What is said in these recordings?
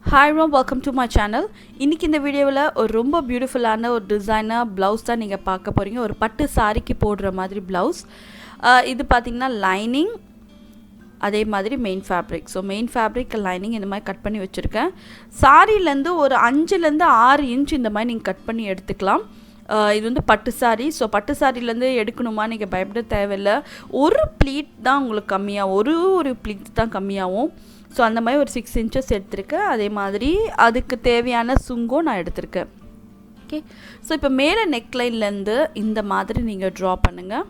Hi everyone, welcome to my channel. இன்னைக்கு இந்த வீடியோவில் ஒரு ரொம்ப பியூட்டிஃபுல்லான ஒரு டிசைனர் ப்ளவுஸ் தான் நீங்கள் பார்க்க போகிறீங்க. ஒரு பட்டு சாரிக்கு போடுற மாதிரி ப்ளவுஸ். இது பார்த்திங்கன்னா லைனிங், அதே மாதிரி main fabric. So main fabric lining இந்த மாதிரி கட் பண்ணி வச்சுருக்கேன். சாரிலேருந்து ஒரு 5லேருந்து 6 இன்ச் இந்த மாதிரி நீங்கள் கட் பண்ணி எடுத்துக்கலாம். இது வந்து பட்டு சாரி. ஸோ பட்டு சாரிலேருந்து எடுக்கணுமா நீங்கள் பயப்பட தேவையில்லை. ஒரு ப்ளீட் தான் உங்களுக்கு கம்மியாகும், ஒரு ப்ளீட் தான் கம்மியாகும். ஸோ அந்த மாதிரி ஒரு 6 இன்ச்சஸ் எடுத்திருக்கேன். அதே மாதிரி அதுக்கு தேவையான சுங்கும் நான் எடுத்திருக்கேன். ஓகே, ஸோ இப்போ மேலே நெக்லைன்லேருந்து இந்த மாதிரி நீங்கள் ட்ரா பண்ணுங்கள்.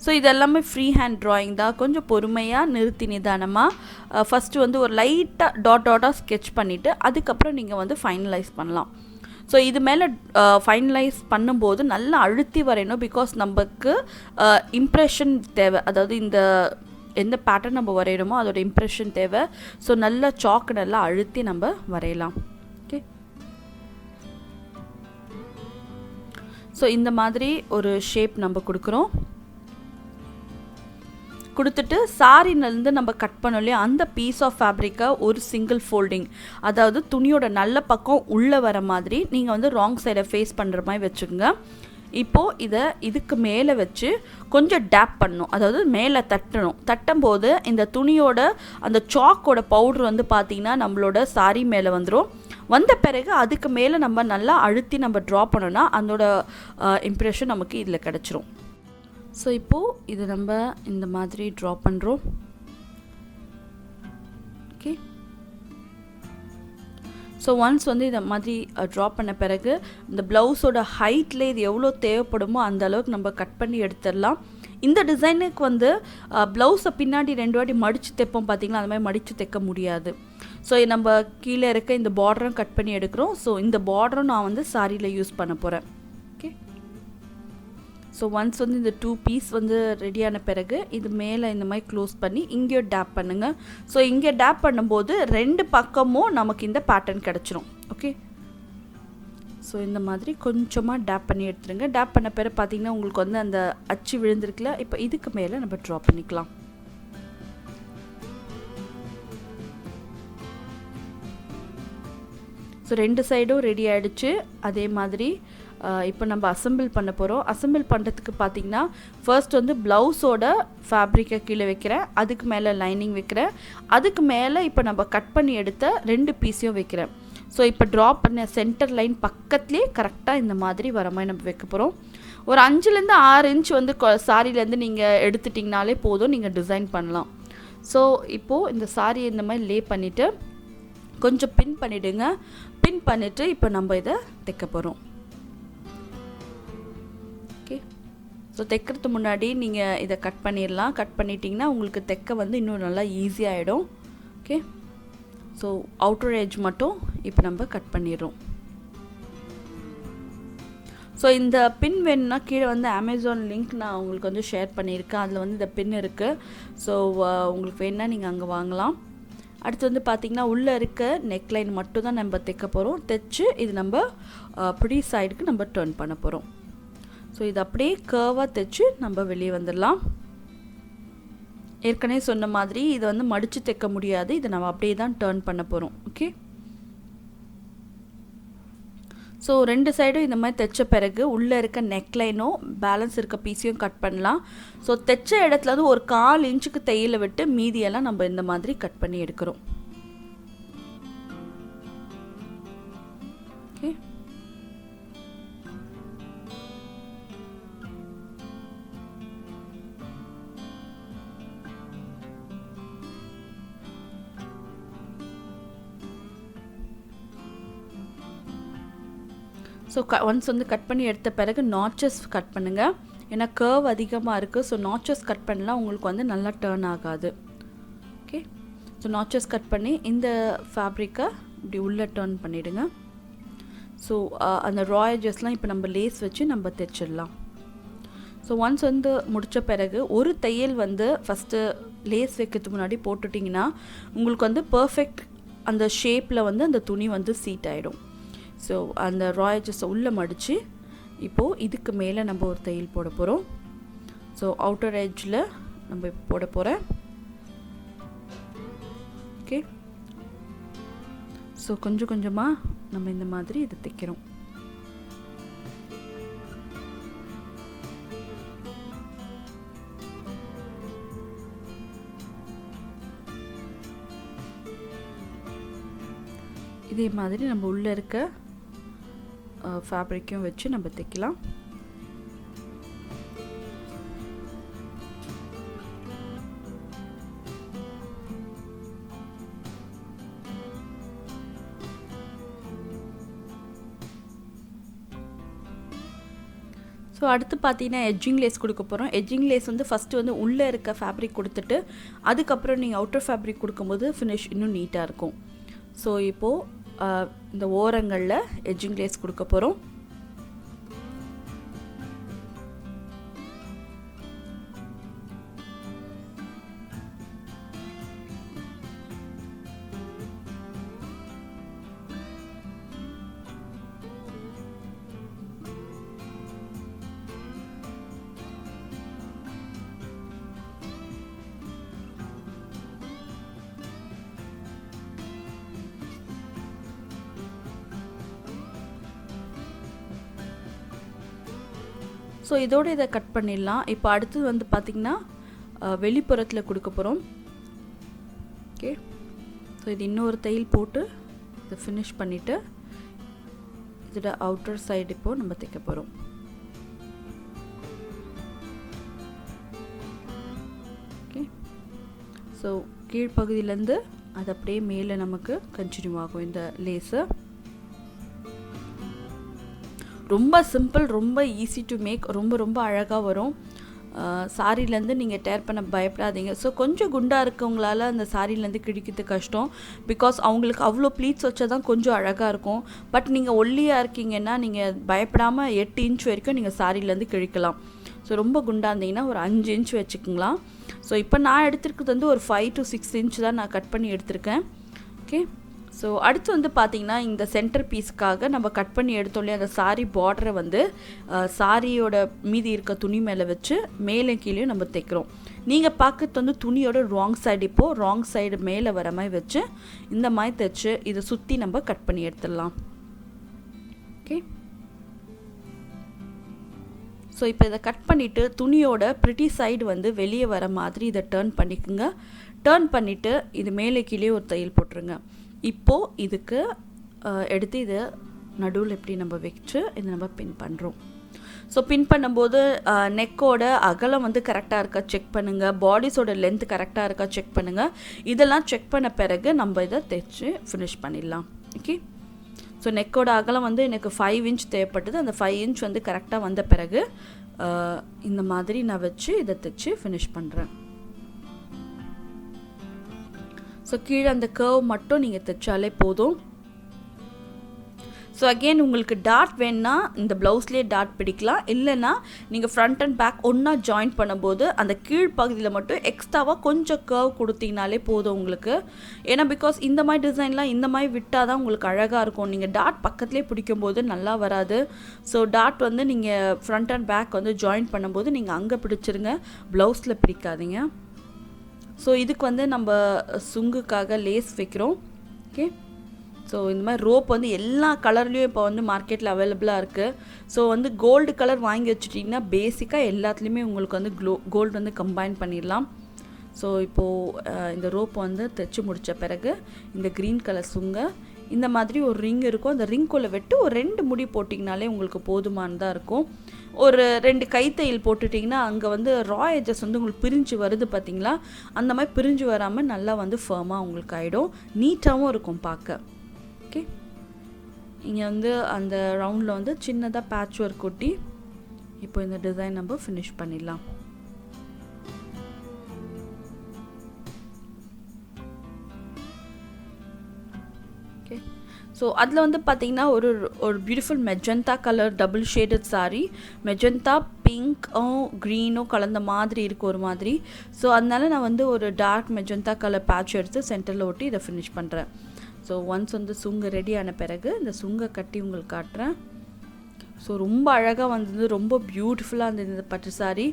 ஸோ இதெல்லாமே ஃப்ரீ ஹேண்ட் ட்ராயிங் தான். கொஞ்சம் பொறுமையாக நிறுத்தி நிதானமாக ஃபஸ்ட்டு வந்து ஒரு லைட்டாக டாட்டாக ஸ்கெட்ச் பண்ணிவிட்டு அதுக்கப்புறம் நீங்கள் வந்து ஃபைனலைஸ் பண்ணலாம். ஸோ இது மேலே ஃபைனலைஸ் பண்ணும்போது நல்லா அழுத்தி வரையணும். பிகாஸ் நமக்கு இம்ப்ரெஷன் தேவை. அதாவது இந்த எந்த பேட்டர்ன் நம்ம வரைகிறோமோ அதோட இம்ப்ரெஷன் தேவை. ஸோ நல்லா சாக்கு நல்லா அழுத்தி நம்ம வரையலாம். ஓகே, ஸோ இந்த மாதிரி ஒரு ஷேப் நம்ம கொடுக்குறோம். கொடுத்துட்டு சாரிலேருந்து நம்ம கட் பண்ணோம் இல்லையா, அந்த பீஸ் ஆஃப் ஃபேப்ரிக்கை ஒரு சிங்கிள் ஃபோல்டிங், அதாவது துணியோட நல்ல பக்கம் உள்ளே வர மாதிரி நீங்கள் வந்து ராங் சைடை ஃபேஸ் பண்ணுற மாதிரி வச்சுக்கோங்க. இப்போது இதை இதுக்கு மேலே வச்சு கொஞ்சம் டேப் பண்ணணும், அதாவது மேலே தட்டணும். தட்டும்போது இந்த துணியோட அந்த சாக்கோட பவுட்ரு வந்து பார்த்திங்கன்னா நம்மளோட சாரி மேலே வந்துடும். வந்த பிறகு அதுக்கு மேலே நம்ம நல்லா அழுத்தி நம்ம ட்ரா பண்ணோன்னா அதோட இம்ப்ரெஷன் நமக்கு இதில் கிடச்சிரும். ஸோ இப்போது இது நம்ம இந்த மாதிரி ட்ரா பண்ணுறோம். ஓகே, ஸோ ஒன்ஸ் வந்து இதை மாதிரி ட்ரா பண்ண பிறகு இந்த ப்ளவுஸோட ஹைட்டில் இது எவ்வளோ தேவைப்படுமோ அந்த அளவுக்கு நம்ம கட் பண்ணி எடுத்துடலாம். இந்த டிசைனுக்கு வந்து ப்ளவுஸை பின்னாடி 2 வாட்டி மடித்து தைப்போம் பார்த்திங்களா, அந்த மாதிரி மடித்து தைக்க முடியாது. ஸோ நம்ம கீழே இருக்க இந்த பார்டரும் கட் பண்ணி எடுக்கிறோம். ஸோ இந்த பார்டரும் நான் வந்து சாரியில் யூஸ் பண்ண போகிறேன். ஓகே, ஸோ ஒன்ஸ் வந்து இந்த 2 பீஸ் வந்து ரெடியான பிறகு இது மேலே இந்த மாதிரி க்ளோஸ் பண்ணி இங்கேயும் டேப் பண்ணுங்கள். ஸோ இங்கே டேப் பண்ணும்போது 2 பக்கமும் நமக்கு இந்த பேட்டர்ன் கிடச்சிரும். ஓகே, ஸோ இந்த மாதிரி கொஞ்சமாக டேப் பண்ணி எடுத்துருங்க. டேப் பண்ண பிறகு பார்த்திங்கன்னா உங்களுக்கு வந்து அந்த அச்சு விழுந்திருக்குல, இப்போ இதுக்கு மேலே நம்ம ட்ரா பண்ணிக்கலாம். ஸோ 2 சைடும் ரெடி ஆகிடுச்சு. அதே மாதிரி இப்போ நம்ம அசம்பிள் பண்ண போகிறோம். அசம்பிள் பண்ணுறதுக்கு பார்த்திங்கன்னா ஃபர்ஸ்ட் வந்து ப்ளவுஸோட ஃபேப்ரிக்கை கீழே வைக்கிறேன், அதுக்கு மேலே லைனிங் வைக்கிறேன், அதுக்கு மேலே இப்போ நம்ம கட் பண்ணி எடுத்த 2 பீஸையும் வைக்கிறேன். ஸோ இப்போ ட்ரா பண்ண சென்டர் லைன் பக்கத்துலேயே கரெக்டாக இந்த மாதிரி வர மாதிரி நம்ம வைக்க போகிறோம். ஒரு 5லேருந்து 6 இன்ச் வந்து சாரிலேருந்து நீங்கள் எடுத்துட்டிங்கனாலே போதும், நீங்கள் டிசைன் பண்ணலாம். ஸோ இப்போது இந்த சாரியை இந்த மாதிரி லே பண்ணிவிட்டு கொஞ்சம் பின் பண்ணிவிடுங்க. பின் பண்ணிவிட்டு இப்போ நம்ம இதை தைக்க போகிறோம். ஓகே, ஸோ தைக்கிறதுக்கு முன்னாடி நீங்கள் இதை கட் பண்ணிடலாம். கட் பண்ணிட்டீங்கன்னா உங்களுக்கு தைக்க வந்து இன்னும் நல்லா ஈஸியாகிடும். ஓகே, ஸோ அவுட்டர் எட்ஜ் மட்டும் இப்போ நம்ம கட் பண்ணிடுறோம். ஸோ இந்த பின் வேணும்னா கீழே வந்து அமேசான் லிங்க் நான் உங்களுக்கு வந்து ஷேர் பண்ணியிருக்கேன். அதில் வந்து இந்த பின் இருக்குது. ஸோ உங்களுக்கு வேணுன்னா நீங்கள் அங்கே வாங்கலாம். அடுத்து வந்து பார்த்திங்கன்னா உள்ளே இருக்க நெக்லைன் மட்டும் தான் நம்ம தைக்க போகிறோம். தைச்சு இது நம்ம பிடி சைடுக்கு நம்ம டர்ன் பண்ண போகிறோம். ஸோ இது அப்படியே கர்வாக தைச்சு நம்ம வெளியே வந்துடலாம். ஏற்கனவே சொன்ன மாதிரி இதை வந்து மடித்து தைக்க முடியாது, இதை நம்ம அப்படியே தான் டர்ன் பண்ண போகிறோம். ஓகே, ஸோ 2 சைடும் இந்த மாதிரி தைச்ச பிறகு உள்ளே இருக்க நெக்லைனும் பேலன்ஸ் இருக்க பீஸையும் கட் பண்ணலாம். ஸோ தைச்ச இடத்துல வந்து ஒரு 1/4 இன்ச்சுக்கு தையலை விட்டு மீதியெல்லாம் நம்ம இந்த மாதிரி கட் பண்ணி எடுக்கிறோம். ஓகே, ஸோ ஒன்ஸ் வந்து கட் பண்ணி எடுத்த பிறகு நாச்சஸ் கட் பண்ணுங்கள். ஏன்னா கர்வ் அதிகமாக இருக்குது. ஸோ நாச்சஸ் கட் பண்ணலாம், உங்களுக்கு வந்து நல்லா டர்ன் ஆகாது. ஓகே, ஸோ நாச்சஸ் கட் பண்ணி இந்த ஃபேப்ரிக்கை இப்படி உள்ளே டர்ன் பண்ணிவிடுங்க. ஸோ அந்த ராயஜஸ்லாம் இப்போ நம்ம லேஸ் வச்சு நம்ம தைச்சிடலாம். ஸோ ஒன்ஸ் வந்து முடித்த பிறகு ஒரு தையல் வந்து ஃபஸ்ட்டு லேஸ் வைக்கிறதுக்கு முன்னாடி போட்டுட்டிங்கன்னா உங்களுக்கு வந்து பர்ஃபெக்ட் அந்த ஷேப்பில் வந்து அந்த துணி வந்து சீட் ஆகிடும். ஸோ அந்த ராயஜஸை உள்ளே மடித்து இப்போது இதுக்கு மேலே நம்ம ஒரு தையல் போட போகிறோம். ஸோ அவுட்டர் எட்ஜில் நம்ம போட போகிறேன். ஓகே, ஸோ கொஞ்சம் கொஞ்சமாக நம்ம இந்த மாதிரி இதை தைக்கிறோம். இதே மாதிரி நம்ம உள்ளே இருக்க ஃபேப்ரிக்கும் வச்சு நம்ம தைக்கலாம். ஸோ அடுத்து பார்த்தீங்கன்னா எட்ஜிங் லேஸ் கொடுக்க போகிறோம். எட்ஜிங் லேஸ் வந்து ஃபஸ்ட்டு வந்து உள்ளே இருக்க ஃபேப்ரிக் கொடுத்துட்டு அதுக்கப்புறம் நீங்கள் அவுட்டர் ஃபேப்ரிக் கொடுக்கும்போது ஃபினிஷ் இன்னும் நீட்டாக இருக்கும். ஸோ இப்போது இந்த ஓரங்களில் எட்ஜிங் லேஸ் கொடுக்க போகிறோம். ஸோ இதோடு இதை கட் பண்ணிடலாம். இப்போ அடுத்தது வந்து பார்த்திங்கன்னா வெளிப்புறத்தில் கொடுக்க போகிறோம். ஓகே, ஸோ இது இன்னொரு தையல் போட்டு இதை ஃபினிஷ் பண்ணிவிட்டு இதோட அவுட்டர் சைடு இப்போது நம்ம தைக்க போகிறோம். ஓகே, ஸோ கீழ்ப்பகுதியிலேருந்து அது அப்படியே மேலே நமக்கு கண்டினியூ ஆகும் இந்த லேஸு. ரொம்ப சிம்பிள், ரொம்ப ஈஸி டு மேக், ரொம்ப அழகாக வரும். சாரிலேருந்து நீங்கள் டேர் பண்ண பயப்படாதீங்க. ஸோ கொஞ்சம் குண்டாக இருக்கவங்களால அந்த சாரிலேருந்து கிழிக்கிறது கஷ்டம். பிகாஸ் அவங்களுக்கு அவ்வளோ ப்ளீட்ஸ் வச்சா தான் கொஞ்சம் அழகாக இருக்கும். பட் நீங்கள் ஒல்லியாக இருக்கீங்கன்னா நீங்கள் பயப்படாமல் 8 இன்ச் வரைக்கும் நீங்கள் சாரிலேருந்து கிழிக்கலாம். ஸோ ரொம்ப குண்டாக இருந்தீங்கன்னா ஒரு 5 இன்ச் வச்சுக்கலாம். ஸோ இப்போ நான் எடுத்துருக்கிறது வந்து ஒரு 5 to 6 இன்ச் தான் நான் கட் பண்ணி எடுத்திருக்கேன். ஓகே, ஸோ அடுத்து வந்து பார்த்திங்கன்னா இந்த சென்டர் பீஸுக்காக நம்ம கட் பண்ணி எடுத்தோம் இல்லையா, அந்த சாரீ பார்டரை வந்து சாரியோட மீதி இருக்க துணி மேலே வச்சு மேலே கீழேயும் நம்ம தைக்கிறோம். நீங்கள் பார்க்கறது வந்து துணியோட ராங் சைடு, இப்போது ராங் சைடு மேலே வர மாதிரி வச்சு இந்த மாதிரி தைச்சு இதை சுற்றி நம்ம கட் பண்ணி எடுத்துடலாம். ஓகே, ஸோ இப்போ இதை கட் பண்ணிவிட்டு துணியோட ப்ரிட்டி சைடு வந்து வெளியே வர மாதிரி இதை டர்ன் பண்ணிக்கோங்க. டர்ன் பண்ணிவிட்டு இது மேலே கீழே ஒரு தையல் போட்டுருங்க. இப்போது இதுக்கு எடுத்து இதை நடுவில் எப்படி நம்ம வச்சு இதை நம்ம பின் பண்ணுறோம். ஸோ பின் பண்ணும்போது நெக்கோட அகலம் வந்து கரெக்டாக இருக்கா செக் பண்ணுங்கள், பாடிஸோட லென்த் கரெக்டாக இருக்கா செக் பண்ணுங்கள். இதெல்லாம் செக் பண்ண பிறகு நம்ம இதை தைச்சு ஃபினிஷ் பண்ணிடலாம். ஓகே, ஸோ நெக்கோட அகலம் வந்து எனக்கு 5 இன்ச் தேவைப்பட்டது. அந்த 5 இன்ச் வந்து கரெக்டாக வந்த பிறகு இந்த மாதிரி நான் வச்சு இதை தைச்சு ஃபினிஷ் பண்ணுறேன். ஸோ கீழே அந்த கர்வ் மட்டும் நீங்கள் தைச்சாலே போதும். ஸோ அகெயின் உங்களுக்கு டாட் வேணுன்னா இந்த ப்ளவுஸ்லேயே டாட் பிடிக்கலாம். இல்லைன்னா நீங்கள் ஃப்ரண்ட் அண்ட் பேக் ஒன்றா ஜாயின் பண்ணும்போது அந்த கீழ்ப்பகுதியில் மட்டும் எக்ஸ்ட்ராவாக கொஞ்சம் கர்வ் கொடுத்தீங்கனாலே போதும் உங்களுக்கு. ஏன்னா பிகாஸ் இந்த மாதிரி டிசைன்லாம் இந்த மாதிரி விட்டால் தான் உங்களுக்கு அழகாக இருக்கும். நீங்கள் டாட் பக்கத்துலேயே பிடிக்கும்போது நல்லா வராது. ஸோ டாட் வந்து நீங்கள் ஃப்ரண்ட் அண்ட் பேக் வந்து ஜாயின் பண்ணும்போது நீங்கள் அங்கே பிடிச்சிருங்க, ப்ளவுஸில் பிடிக்காதீங்க. ஸோ இதுக்கு வந்து நம்ம சுங்குக்காக லேஸ் வைக்கிறோம். ஓகே, ஸோ இந்த மாதிரி ரோப் வந்து எல்லா கலர்லேயும் இப்போ வந்து மார்க்கெட்டில் அவைலபிளாக இருக்குது. ஸோ வந்து கோல்டு கலர் வாங்கி வச்சுட்டிங்கன்னா பேசிக்காக எல்லாத்துலேயுமே உங்களுக்கு வந்து கோல்டு வந்து கம்பைன் பண்ணிடலாம். ஸோ இப்போது இந்த ரோப் வந்து தைச்சி முடித்த பிறகு இந்த க்ரீன் கலர் சுங்க இந்த மாதிரி ஒரு ரிங் இருக்கும். அந்த ரிங்குள்ளே விட்டு ஒரு 2 முடி போட்டிங்கனாலே உங்களுக்கு போதுமானதாக இருக்கும். ஒரு 2 கைத்தையில் போட்டுட்டிங்கன்னா அங்கே வந்து ரா எட்ஜஸ் வந்து உங்களுக்கு பிரிஞ்சு வருது பார்த்தீங்களா, அந்த மாதிரி பிரிஞ்சு வராமல் நல்லா வந்து ஃபர்மாக உங்களுக்கு ஆகிடும், நீட்டாகவும் இருக்கும் பார்க்க. ஓகே, இங்கே வந்து அந்த ரவுண்டில் வந்து சின்னதாக பேட்ச் ஒர்க் கொட்டி இப்போ இந்த டிசைன் நம்ம ஃபினிஷ் பண்ணிடலாம். ஓகே, ஸோ அதில் வந்து பார்த்திங்கன்னா ஒரு beautiful magenta colour double shaded sari, magenta பிங்க்கும் க்ரீனும் கலந்த மாதிரி இருக்குது ஒரு மாதிரி. ஸோ அதனால நான் வந்து ஒரு டார்க் மெஜந்தா கலர் பேட்ச் எடுத்து சென்டரில் ஒட்டி இதை ஃபினிஷ் பண்ணுறேன். ஸோ ஒன்ஸ் வந்து சுங்கு ரெடி ஆன பிறகு இந்த சுங்கை கட்டி உங்களுக்கு காட்டுறேன். ஸோ ரொம்ப அழகாக வந்தது, ரொம்ப பியூட்டிஃபுல்லாக இருந்தது இந்த பட்டு சாரீ.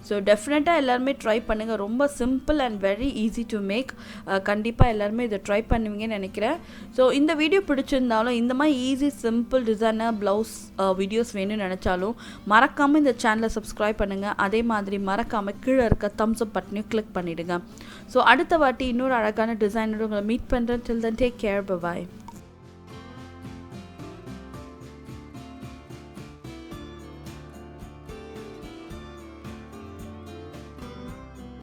ஸோ டெஃபினட்டாக எல்லாருமே ட்ரை பண்ணுங்கள். ரொம்ப simple and very easy to make. கண்டிப்பாக எல்லாருமே இதை ட்ரை பண்ணுவீங்கன்னு நினைக்கிறேன். ஸோ இந்த வீடியோ பிடிச்சிருந்தாலும் இந்த மாதிரி easy simple designer blouse videos வேணும்னு நினச்சாலும் மறக்காமல் இந்த சேனலை சப்ஸ்கிரைப் பண்ணுங்கள். அதே மாதிரி மறக்காமல் கீழே இருக்க தம்ஸ் அப் பட்டனையும் கிளிக் பண்ணிவிடுங்க. ஸோ அடுத்த வாட்டி இன்னொரு அழகான டிசைனோட உங்களை மீட் பண்ணுறேன். டில் தென் டேக் கேர், பை.